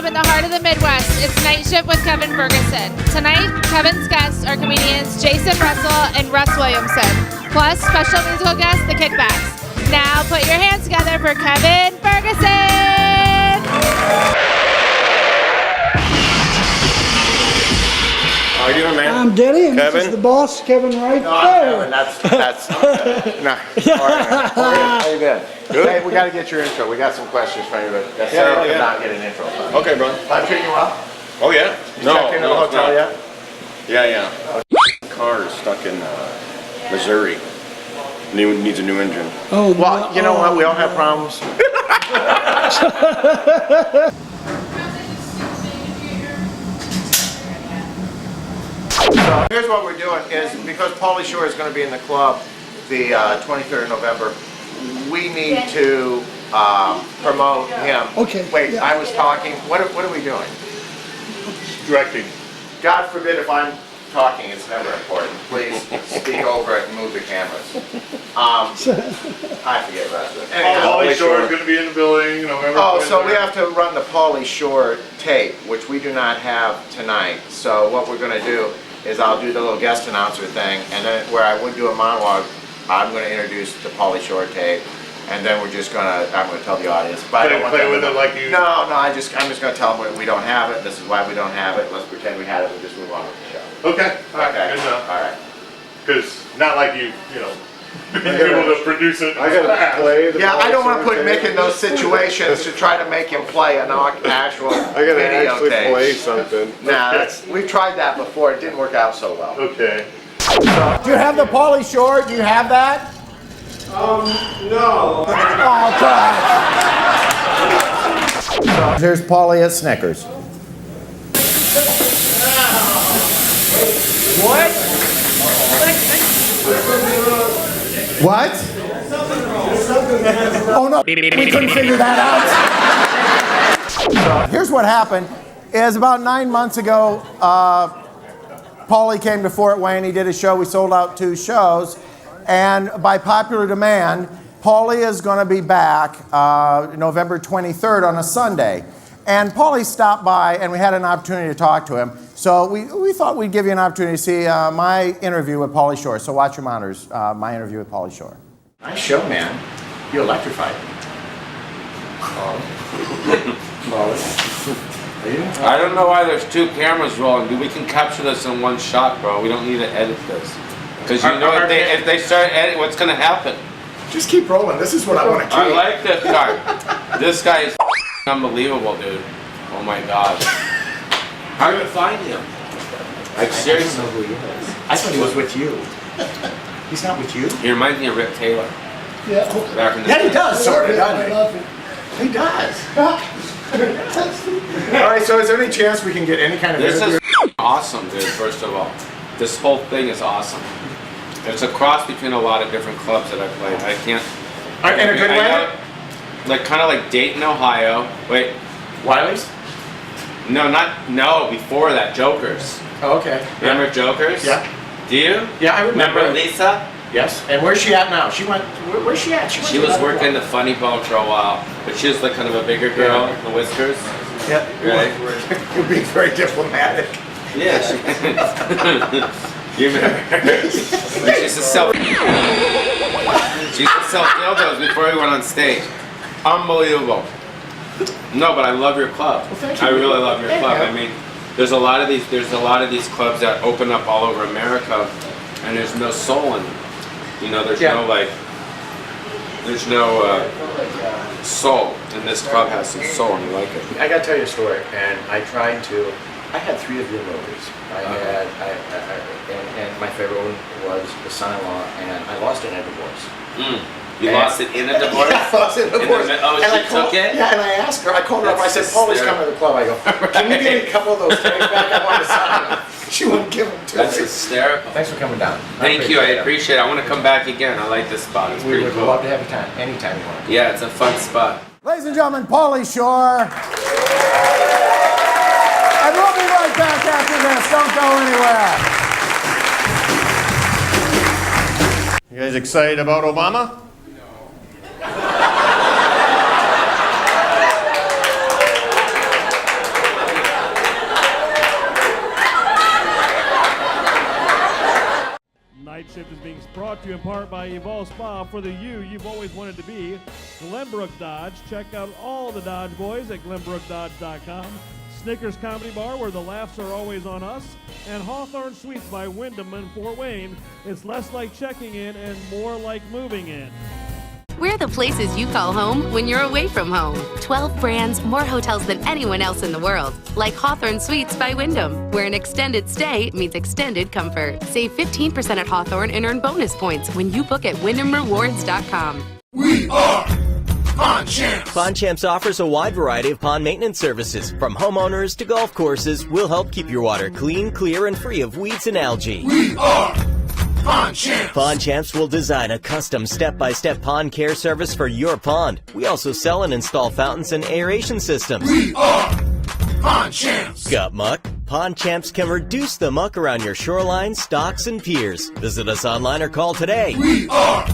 club in the heart of the Midwest. It's Night Shift with Kevin Ferguson. Tonight, Kevin's guests are comedians Jason Russell and Russ Williamson, plus special musical guest, The Kickbacks. Now put your hands together for Kevin Ferguson! How you doing, man? I'm Denny, and Kevin? this is the boss, Kevin, right No, there. that's no. How you been? Good. Hey, we got to get your intro. We got some questions for you, but Sarah could not get an intro. Okay, bro. I'm treating you well? Oh, yeah. You checked into the hotel yet? Yeah. Car is stuck in Missouri. Needs a new engine. Oh, well, you know what? We all have problems. So here's what we're doing is because Pauly Shore is going to be in the club the 23rd of November, we need to promote him. Okay. Wait, yeah. I was talking. What are we doing? Directing. God forbid if I'm talking, it's never important. Please speak over it and move the cameras. I forget about it. Pauly Shore is going to be in the building November. Oh, so we have to run the Pauly Shore tape, which we do not have tonight. So what we're going to do is I'll do the little guest announcer thing, and then where I would do a monologue, I'm going to introduce the Pauly Shore tape, and then I'm just going to tell the audience. But I don't want play them with to it know. like you. No, I'm just going to tell them we don't have it. This is why we don't have it. Let's pretend we had it and just move on with the show. Okay. Okay. Good enough. All right. Because not like you know, being able to produce it. I gotta play the Yeah, I don't want to Pauly put Mick in those situations to try to make him play an actual I gotta actually videotape. play something. Nah, we've tried that before. It didn't work out so well. Okay. Do you have the Pauly Shore? Do you have that? No. Oh, God. Here's Pauly at Snickers. What? What? Oh no, we couldn't figure that out. So here's what happened, is about 9 months ago, Pauly came to Fort Wayne, he did a show, we sold out 2 shows, and by popular demand, Pauly is going to be back November 23rd on a Sunday. And Pauly stopped by and we had an opportunity to talk to him. So we thought we'd give you an opportunity to see my interview with Pauly Shore. So watch your monitors, my interview with Pauly Shore. Nice show, man. You electrified. I don't know why there's 2 cameras rolling. We can capture this in one shot, bro. We don't need to edit this. Because you know if they start editing, what's going to happen? Just keep rolling. This is what I want to keep. I like this guy. This guy is unbelievable, dude. Oh my god. How do you find him? Like seriously? I don't know who he is. I thought he was with you. He's not with you? He reminds me of Rick Taylor. Yeah, Back in the Yeah, he day. does, sort of, I doesn't love it. he? He does. All right, so is there any chance we can get any kind of This interview? is awesome, dude, first of all. This whole thing is awesome. It's a cross between a lot of different clubs that I played. I can't... In a good way? Like, kind of like Dayton, Ohio. Wait. Wiley's? No, before that, Jokers. Oh, okay. Remember Jokers? Yeah. Do you? Yeah, I remember. Lisa? Yes. And where's she at now? Where's she at? She was working the Funny Bone for a while, but she was like kind of a bigger girl, the whiskers. Yeah. Right? You're being very diplomatic. Yeah. You remember her? She used to sell dildos before we went on stage. Unbelievable. No, but I love your club. Well, thank you. I really love your club. Yeah. I mean, there's a lot of these clubs that open up all over America, and there's no soul in them. You know, there's no soul, and this club has some soul, and you like it. I got to tell you a story, and I had 3 of your movies. And my favorite one was The Son-in-Law, and I lost it in a divorce. You lost it in a divorce? Yeah, I lost it in a divorce. Oh, and she took it? Yeah, and I asked her, I called her up, I said, That's Pauly's hysterical. coming to the club. I go, can you give me a couple of those tapes back? I want to sign them. She wouldn't give them to That's me. hysterical. Thanks for coming down. Thank you, I appreciate it. I want to come back again. I like this spot. It's We pretty would cool. love to have you anytime you want. Yeah, it's a fun spot. Ladies and gentlemen, Pauly Shore. And we'll be right back after this. Don't go anywhere. You guys excited about Obama? Shift is being brought to you in part by Evolve Spa for the you've always wanted to be. Glenbrook Dodge. Check out all the Dodge boys at glenbrookdodge.com. Snickers Comedy Bar, where the laughs are always on us. And Hawthorne Suites by Wyndham in Fort Wayne. It's less like checking in and more like moving in. We're the places you call home when you're away from home. 12 brands, more hotels than anyone else in the world. Like Hawthorne Suites by Wyndham, where an extended stay means extended comfort. Save 15% at Hawthorne and earn bonus points when you book at wyndhamrewards.com. We are Pond Champs. Pond Champs offers a wide variety of pond maintenance services. From homeowners to golf courses, we'll help keep your water clean, clear, and free of weeds and algae. We are Pond Champs. Pond Champs will design a custom step-by-step pond care service for your pond. We also sell and install fountains and aeration systems. We are Pond Champs. Got muck? Pond Champs can reduce the muck around your shorelines, docks, and piers. Visit us online or call today. We are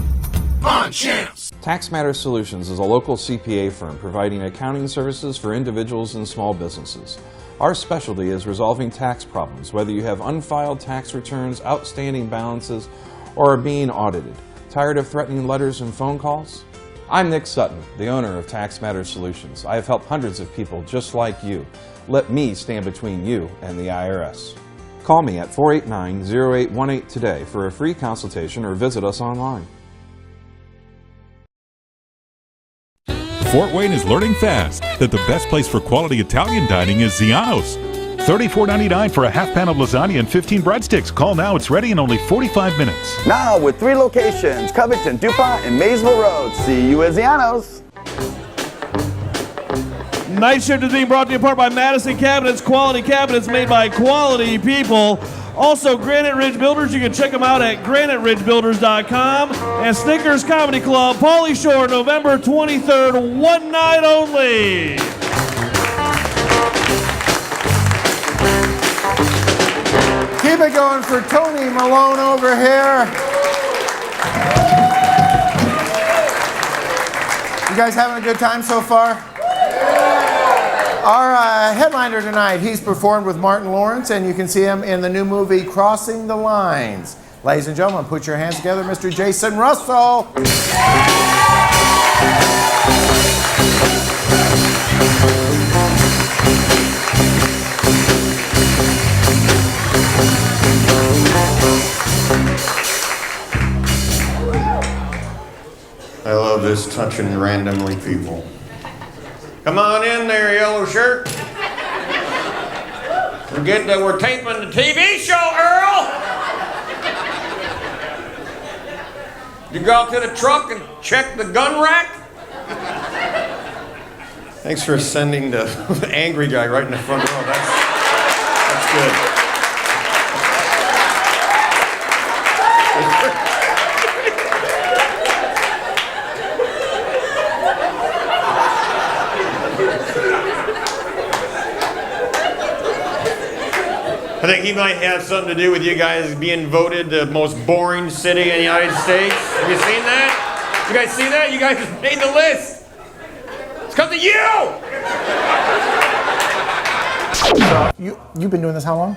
Pond Champs. Tax Matters Solutions is a local CPA firm providing accounting services for individuals and small businesses. Our specialty is resolving tax problems, whether you have unfiled tax returns, outstanding balances, or are being audited. Tired of threatening letters and phone calls? I'm Nick Sutton, the owner of Tax Matters Solutions. I have helped hundreds of people just like you. Let me stand between you and the IRS. Call me at 489-0818 today for a free consultation or visit us online. Fort Wayne is learning fast that the best place for quality Italian dining is Ziano's. $34.99 for a half pound of lasagna and 15 breadsticks. Call now, it's ready in only 45 minutes. Now with 3 locations, Covington, DuPont, and Maysville Road. See you at Ziano's. Night Shift is being brought to you in part by Madison Cabinets, quality cabinets made by quality people. Also, Granite Ridge Builders, you can check them out at graniteridgebuilders.com. And Snickers Comedy Club, Pauly Shore, November 23rd, one night only. Keep it going for Tony Malone over here. You guys having a good time so far? Our headliner tonight, he's performed with Martin Lawrence, and you can see him in the new movie Crossing the Lines. Ladies and gentlemen, put your hands together, Mr. Jason Russell. I love this touching randomly people. Come on in there, yellow shirt. Forget that we're taping the TV show, Earl. You go out to the truck and check the gun rack? Thanks for sending the angry guy right in the front row. That's good. I think he might have something to do with you guys being voted the most boring city in the United States. Have you seen that? You guys see that? You guys made the list. It's because of you! You've been doing this how long?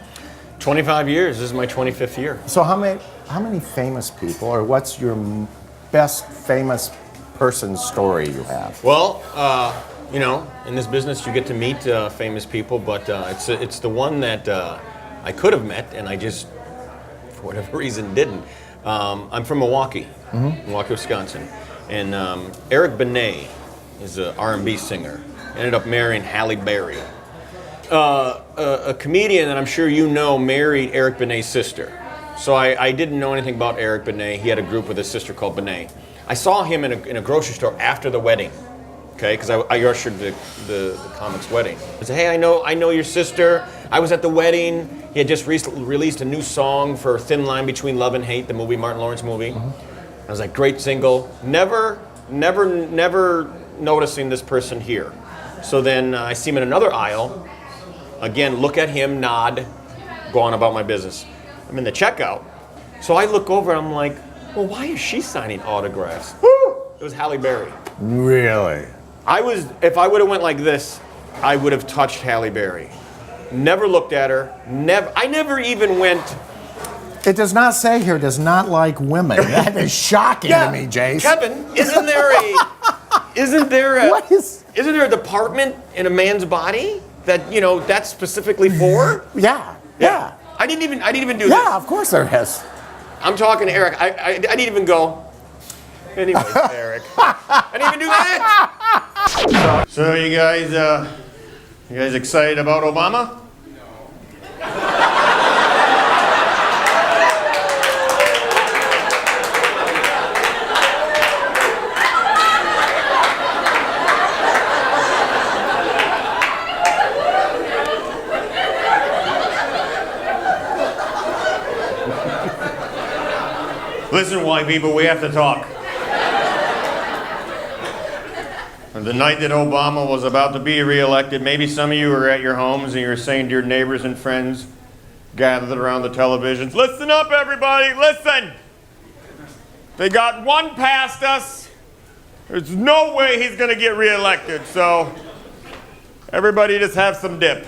25 years. This is my 25th year. So how many famous people, or what's your best famous person story you have? Well, you know, in this business you get to meet famous people, but it's the one that I could have met, and I just, for whatever reason, didn't. I'm from Milwaukee, Milwaukee, Wisconsin, and Eric Benet is an R&B singer. Ended up marrying Halle Berry. A comedian that I'm sure you know married Eric Benet's sister. So I didn't know anything about Eric Benet. He had a group with his sister called Benet. I saw him in a grocery store after the wedding. Okay, because I ushered the comic's wedding. I said, hey, I know your sister. I was at the wedding. He had just released a new song for Thin Line Between Love and Hate, the movie, Martin Lawrence movie. I was like, great single. Never noticing this person here. So then I see him in another aisle. Again, look at him, nod, go on about my business. I'm in the checkout. So I look over and I'm like, well, why is she signing autographs? Woo! It was Halle Berry. Really? If I would have went like this, I would have touched Halle Berry. Never looked at her. I never even went It does not say here, does not like women. That is shocking to me, Jace. Kevin, isn't there a department in a man's body that, that's specifically for? Yeah. I didn't even do this. Yeah, of course there is. I'm talking to Eric. I didn't even go. Anyways, Eric. I didn't even do that. So you guys excited about Obama? Listen, white people, we have to talk. The night that Obama was about to be reelected, maybe some of you were at your homes and you were saying to your neighbors and friends gathered around the televisions, listen up, everybody, listen. They got one past us. There's no way he's going to get reelected, so everybody just have some dip.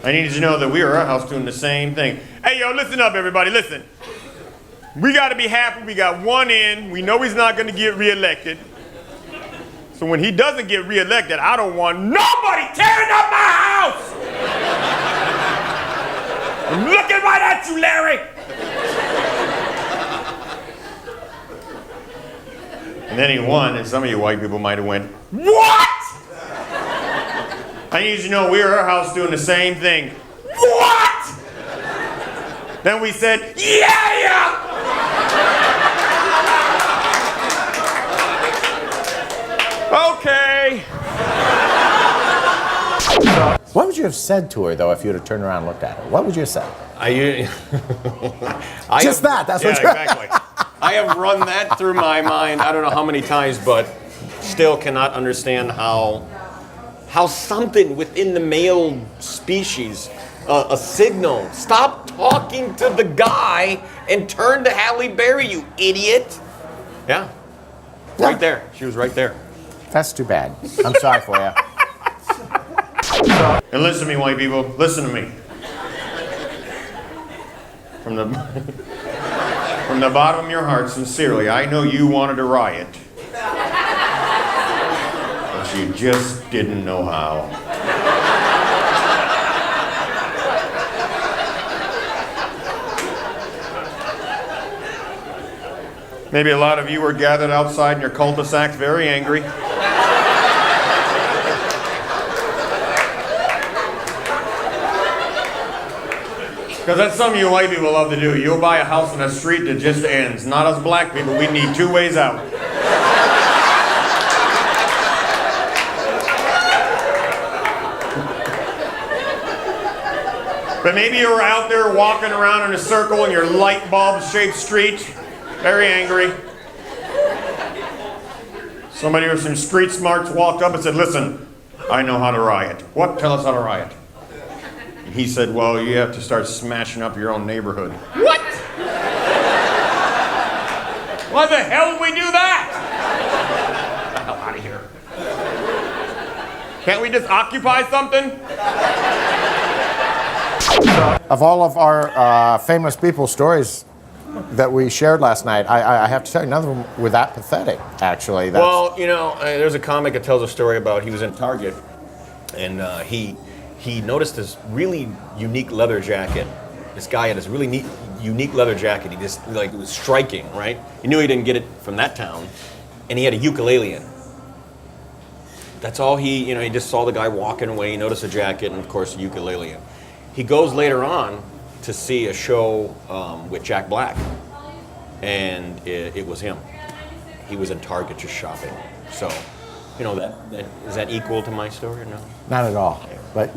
I need you to know that we are at our house doing the same thing. Hey, yo, listen up, everybody, listen. We got to be happy we got one in. We know he's not going to get reelected. So when he doesn't get reelected, I don't want nobody tearing up my house! I'm looking right at you, Larry! And then he won, and some of you white people might have went, what? I need you to know we're at our house doing the same thing. What? Then we said, yeah! Okay. What would you have said to her, though, if you would have turned around and looked at her? What would you have said? That's what you're... exactly. I have run that through my mind, I don't know how many times, but still cannot understand how something within the male species, a signal, stop talking to the guy and turn to Halle Berry, you idiot. Yeah. Right there. She was right there. That's too bad. I'm sorry for you. And listen to me, white people. Listen to me. From the bottom of your heart, sincerely, I know you wanted to riot. But you just didn't know how. Maybe a lot of you were gathered outside in your cul-de-sacs very angry. Because that's something you white people love to do. You'll buy a house in a street that just ends. Not us black people, we need two ways out. But maybe you were out there walking around in a circle in your light bulb-shaped street, very angry. Somebody with some street smarts walked up and said, listen, I know how to riot. What? Tell us how to riot. And he said, well, you have to start smashing up your own neighborhood. What? Why the hell would we do that? Get the hell out of here. Can't we just occupy something? Of all of our famous people stories that we shared last night, I have to tell you, none of them were that pathetic, actually. Well, there's a comic that tells a story about he was in Target, and he noticed this really unique leather jacket. This guy had this really neat, unique leather jacket. He just, it was striking, right? He knew he didn't get it from that town, and he had a ukulele in. That's all he just saw the guy walking away, he noticed a jacket, and of course a ukulele in. He goes later on to see a show with Jack Black, and it was him. He was in Target just shopping. So, that is that equal to my story or no? Not at all. But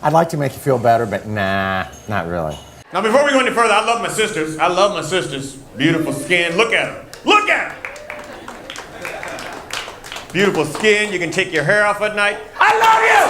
I'd like to make you feel better, but nah, not really. Now, before we go any further, I love my sisters. I love my sisters. Beautiful skin. Look at her. Look at her. Beautiful skin. You can take your hair off at night. I love you!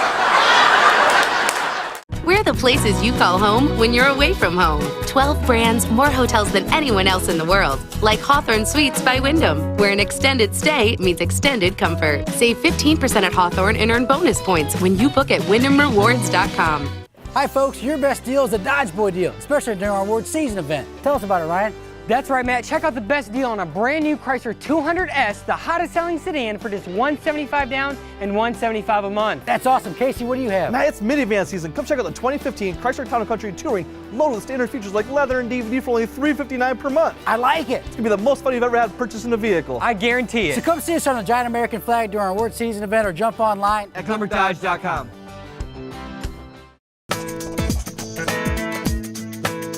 We're the places you call home when you're away from home. 12 brands, more hotels than anyone else in the world. Like Hawthorne Suites by Wyndham, where an extended stay means extended comfort. Save 15% at Hawthorne and earn bonus points when you book at WyndhamRewards.com. Hi folks, your best deal is the Dodge Boy deal, especially during our award season event. Tell us about it, Ryan. That's right, Matt. Check out the best deal on a brand new Chrysler 200S, the hottest selling sedan, for just $175 down and $175 a month. That's awesome. Casey, what do you have? Matt, it's minivan season. Come check out the 2015 Chrysler Town & Country Touring, loaded with standard features like leather and DVD for only $359 per month. I like it. It's gonna be the most fun you've ever had purchasing a vehicle. I guarantee it. So come see us on the Giant American Flag during our award season event or jump online at GlenbrookDodge.com.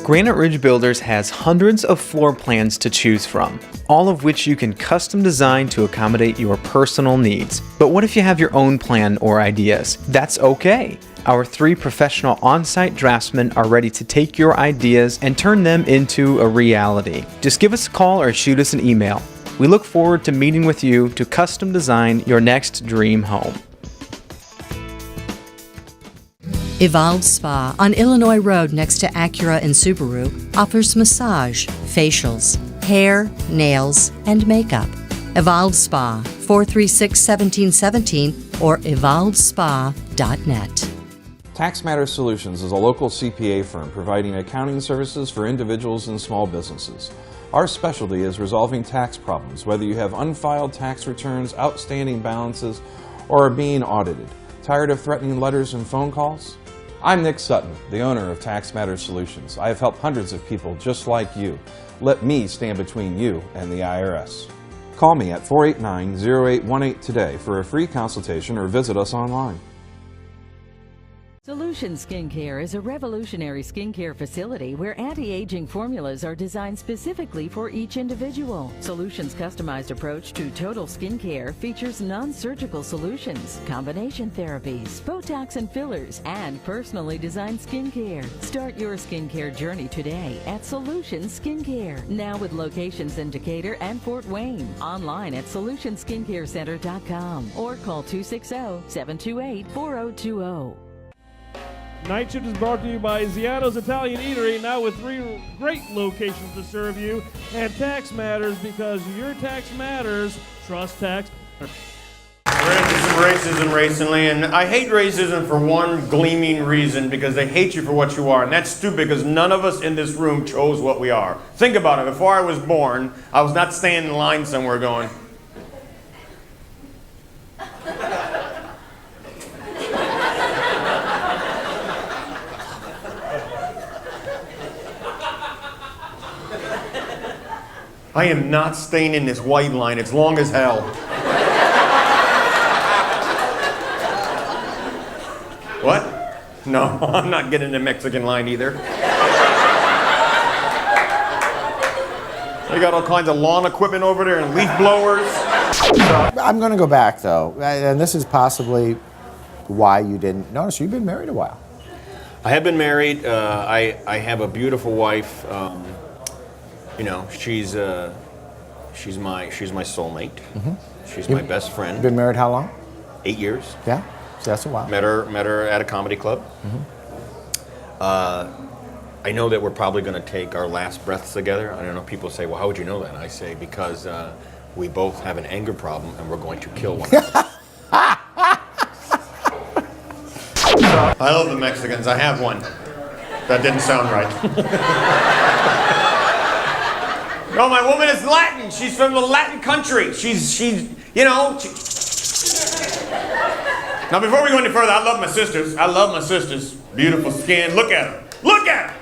Granite Ridge Builders has hundreds of floor plans to choose from, all of which you can custom design to accommodate your personal needs. But what if you have your own plan or ideas? That's okay. Our 3 professional on-site draftsmen are ready to take your ideas and turn them into a reality. Just give us a call or shoot us an email. We look forward to meeting with you to custom design your next dream home. Evolve Spa on Illinois Road next to Acura and Subaru offers massage, facials, hair, nails, and makeup. Evolve Spa, 436-1717 or evolvespa.net. Tax Matters Solutions is a local CPA firm providing accounting services for individuals and small businesses. Our specialty is resolving tax problems, whether you have unfiled tax returns, outstanding balances, or are being audited. Tired of threatening letters and phone calls? I'm Nick Sutton, the owner of Tax Matters Solutions. I have helped hundreds of people just like you. Let me stand between you and the IRS. Call me at 489-0818 today for a free consultation or visit us online. Solution Skincare is a revolutionary skincare facility where anti-aging formulas are designed specifically for each individual. Solution's customized approach to total skincare features non-surgical solutions, combination therapies, Botox and fillers, and personally designed skincare. Start your skincare journey today at Solution Skincare, now with locations in Decatur and Fort Wayne. Online at solutionskincarecenter.com or call 260-728-4020. Night Shift is brought to you by Ziano's Italian Eatery, now with 3 great locations to serve you, and Tax Matters, because your tax matters. Trust Tax. We're into some racism recently, and I hate racism for one gleaming reason, because they hate you for what you are, and that's stupid because none of us in this room chose what we are. Think about it. Before I was born, I was not standing in line somewhere going, I am not staying in this white line. It's long as hell. What? No, I'm not getting the Mexican line either. They got all kinds of lawn equipment over there and leaf blowers. I'm going to go back, though, and this is possibly why you didn't notice. You've been married a while. I have been married. I have a beautiful wife. You know, she's my soulmate. Mm-hmm. She's my best friend. Been married how long? 8 years. Yeah, so that's a while. Met her at a comedy club. Mm-hmm. I know that we're probably going to take our last breaths together. I don't know. People say, "Well, how would you know that?" And I say, because we both have an anger problem, and we're going to kill one another. I love the Mexicans. I have one. That didn't sound right. No, my woman is Latin. She's from the Latin country. She's you know. Now, before we go any further, I love my sisters. Beautiful skin. Look at her. Look at her.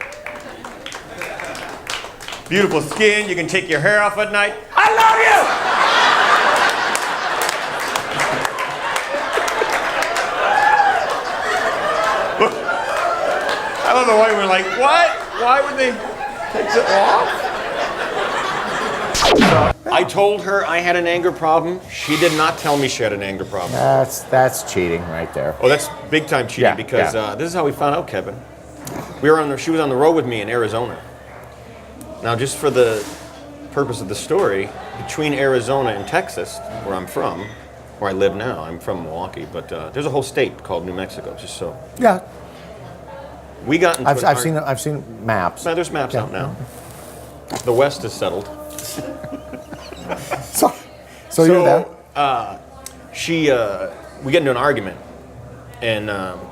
Beautiful skin. You can take your hair off at night. I love you. Look. I love the way we're like, what? Why would they take it off? I told her I had an anger problem. She did not tell me she had an anger problem. That's cheating right there. Oh, that's big time cheating because this is how we found out, Kevin. She was on the road with me in Arizona. Now, just for the purpose of the story, between Arizona and Texas, where I'm from, where I live now, I'm from Milwaukee, but there's a whole state called New Mexico. Just so. Yeah. We got into I've seen maps. No, there's maps out now. The West is settled. So you're there? We get into an argument, And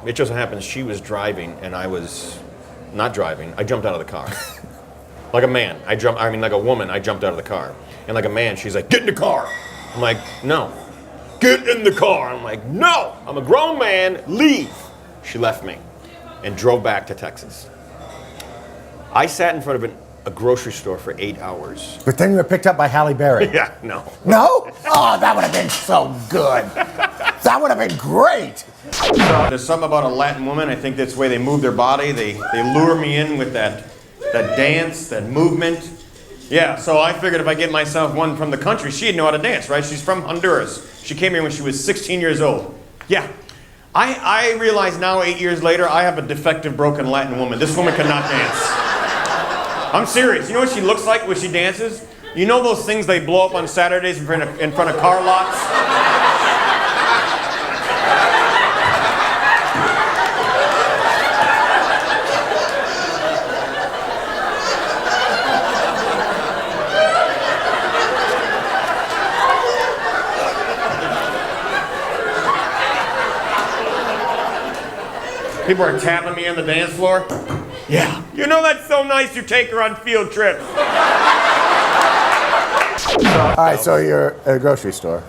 it just so happens she was driving and I was not driving. I jumped out of the car. Like a man. Like a woman, I jumped out of the car. And like a man, she's like, get in the car. I'm like, no. Get in the car. I'm like, no. I'm a grown man. Leave. She left me and drove back to Texas. I sat in front of a grocery store for 8 hours. Good thing we were picked up by Halle Berry. Yeah, no. No? Oh, that would have been so good. That would have been great. There's something about a Latin woman. I think that's the way they move their body. They lure me in with that dance, that movement. Yeah, so I figured if I get myself one from the country, she'd know how to dance, right? She's from Honduras. She came here when she was 16 years old. Yeah. I realize now, 8 years later, I have a defective, broken Latin woman. This woman cannot dance. I'm serious. You know what she looks like when she dances? You know those things they blow up on Saturdays in front of car lots? People are tapping me on the dance floor. Yeah. You know that's so nice you take her on field trips. All right, so you're at a grocery store.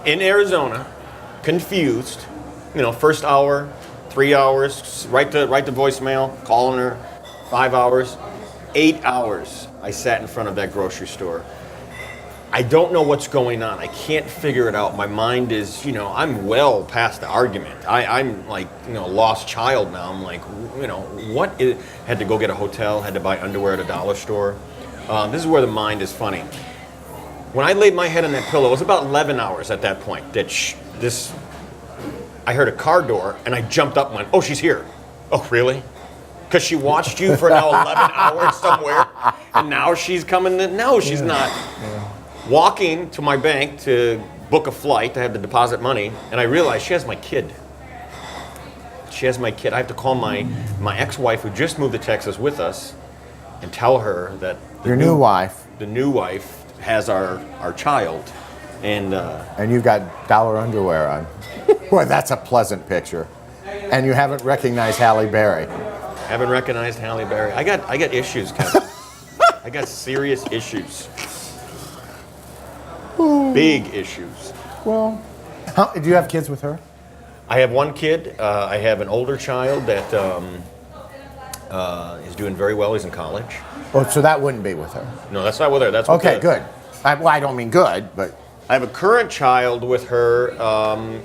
In Arizona, confused. You know, first hour, 3 hours, right to voicemail, calling her, 5 hours, 8 hours. I sat in front of that grocery store. I don't know what's going on. I can't figure it out. My mind is, I'm well past the argument. I'm like, lost child now. I'm like, what is, had to go get a hotel, had to buy underwear at a dollar store. This is where the mind is funny. When I laid my head on that pillow, it was about 11 hours at that point that I heard a car door and I jumped up and went, oh, she's here. Oh, really? Because she watched you for now 11 hours somewhere and now she's coming in. No, she's not. Yeah. Walking to my bank to book a flight to have to deposit money, and I realized she has my kid. She has my kid. I have to call my ex-wife who just moved to Texas with us and tell her that the new wife has our child. And you've got dollar underwear on. Boy, that's a pleasant picture. And you haven't recognized Halle Berry. Haven't recognized Halle Berry. I got issues, Kevin. I got serious issues. Big issues. Well, do you have kids with her? I have one kid. I have an older child that is doing very well. He's in college. Oh, so that wouldn't be with her? No, that's not with her. That's with okay, good. I don't mean good, but... I have a current child with her,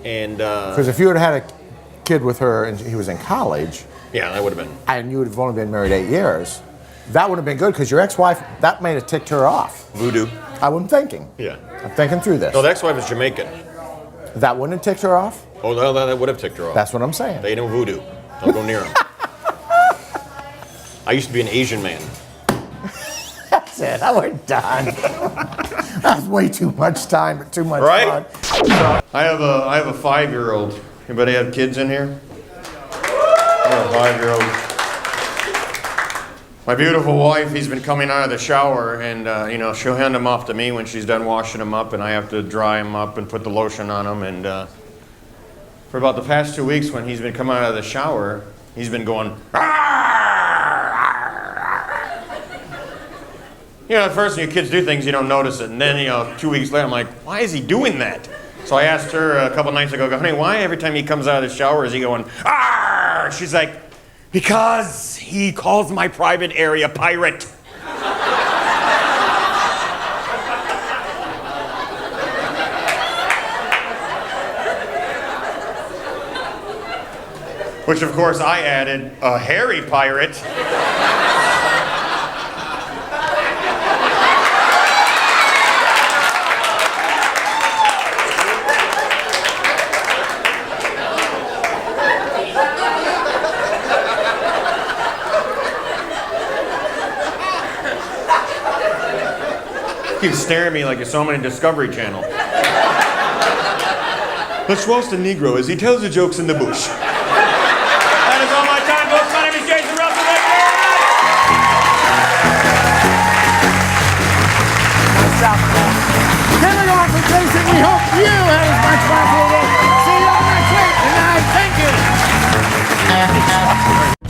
and... Because if you had had a kid with her and he was in college... Yeah, that would have been... And you would have only been married 8 years, that would have been good, because your ex-wife, that may have ticked her off. Voodoo. I wasn't thinking. Yeah. I'm thinking through this. No, the ex-wife is Jamaican. That wouldn't have ticked her off? Oh, no, that would have ticked her off. That's what I'm saying. They know voodoo. Don't go near them. I used to be an Asian man. That's it. We're done. That's way too much time, but too much fun. I have a 5-year-old. Anybody have kids in here? I have a 5-year-old. My beautiful wife, he's been coming out of the shower, and she'll hand him off to me when she's done washing him up, and I have to dry him up and put the lotion on him. And for about the past 2 weeks, when he's been coming out of the shower, he's been going. At first when your kids do things, you don't notice it, and then 2 weeks later, I'm like, why is he doing that? So I asked her a couple nights ago, honey, why every time he comes out of the shower is he going, ah? She's like, because he calls my private area pirate. Which, of course, I added, a hairy pirate. Keeps staring at me like it's on Discovery Channel. Let's roast a Negro as he tells the jokes in the bush. That is all my time, folks. My name is Jason Russell. Carry on for Jason. We hope you had as much fun as we did. See you all next week. And I thank you.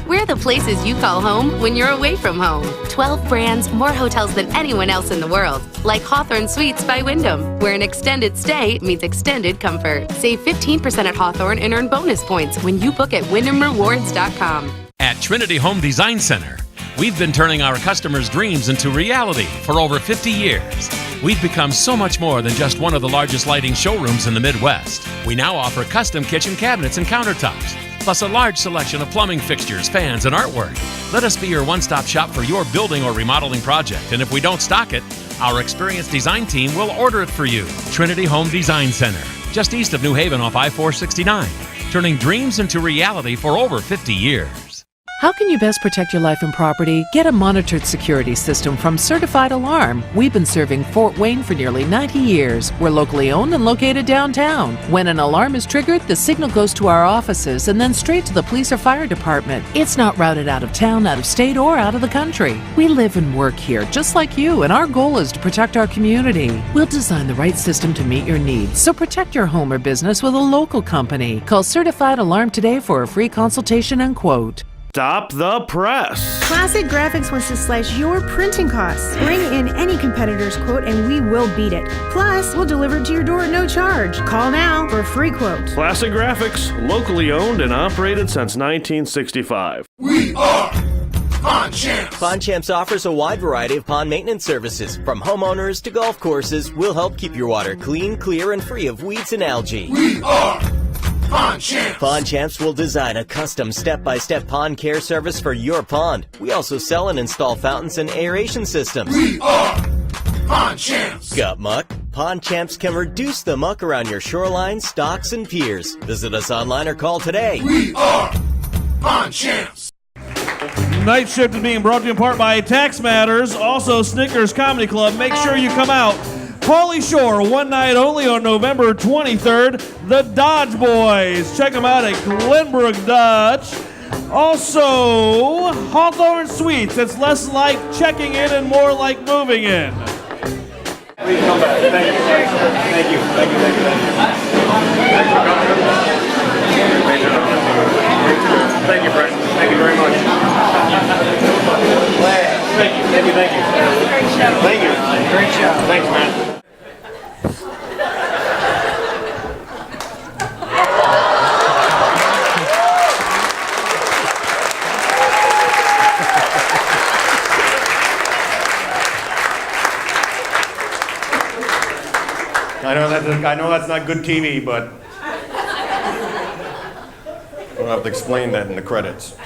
We're the places you call home when you're away from home. 12 brands, more hotels than anyone else in the world. Like Hawthorne Suites by Wyndham, where an extended stay means extended comfort. Save 15% at Hawthorne and earn bonus points when you book at wyndhamrewards.com. At Trinity Home Design Center, we've been turning our customers' dreams into reality for over 50 years. We've become so much more than just one of the largest lighting showrooms in the Midwest. We now offer custom kitchen cabinets and countertops, plus a large selection of plumbing fixtures, fans, and artwork. Let us be your one-stop shop for your building or remodeling project, and if we don't stock it, our experienced design team will order it for you. Trinity Home Design Center, just east of New Haven off I-469, turning dreams into reality for over 50 years. How can you best protect your life and property? Get a monitored security system from Certified Alarm. We've been serving Fort Wayne for nearly 90 years. We're locally owned and located downtown. When an alarm is triggered, the signal goes to our offices and then straight to the police or fire department. It's not routed out of town, out of state, or out of the country. We live and work here just like you, and our goal is to protect our community. We'll design the right system to meet your needs, so protect your home or business with a local company. Call Certified Alarm today for a free consultation and quote. Stop the press. Classic Graphics wants to slash your printing costs. Bring in any competitor's quote and we will beat it. Plus, we'll deliver it to your door at no charge. Call now for a free quote. Classic Graphics, locally owned and operated since 1965. We are Pond Champs. Pond Champs offers a wide variety of pond maintenance services. From homeowners to golf courses, we'll help keep your water clean, clear, and free of weeds and algae. We are Pond Champs. Pond Champs will design a custom step-by-step pond care service for your pond. We also sell and install fountains and aeration systems. We are Pond Champs. Got muck? Pond Champs can reduce the muck around your shorelines, docks, and piers. Visit us online or call today. We are Pond Champs. Night Shift is being brought to you in part by Tax Matters, also Snickers Comedy Club. Make sure you come out. Pauly Shore, one night only on November 23rd. The Dodge Boys. Check them out at Glenbrook Dodge. Also, Hawthorne Suites. It's less like checking in and more like moving in. Please come back. Thank you. Thank you. Thank you. Thank you. Thank you, Brent. Thank you very much. Thank you. Thank you. Thank you. Thank you. Great job. Thanks, man. I know that's not good TV, but I don't have to explain that in the credits.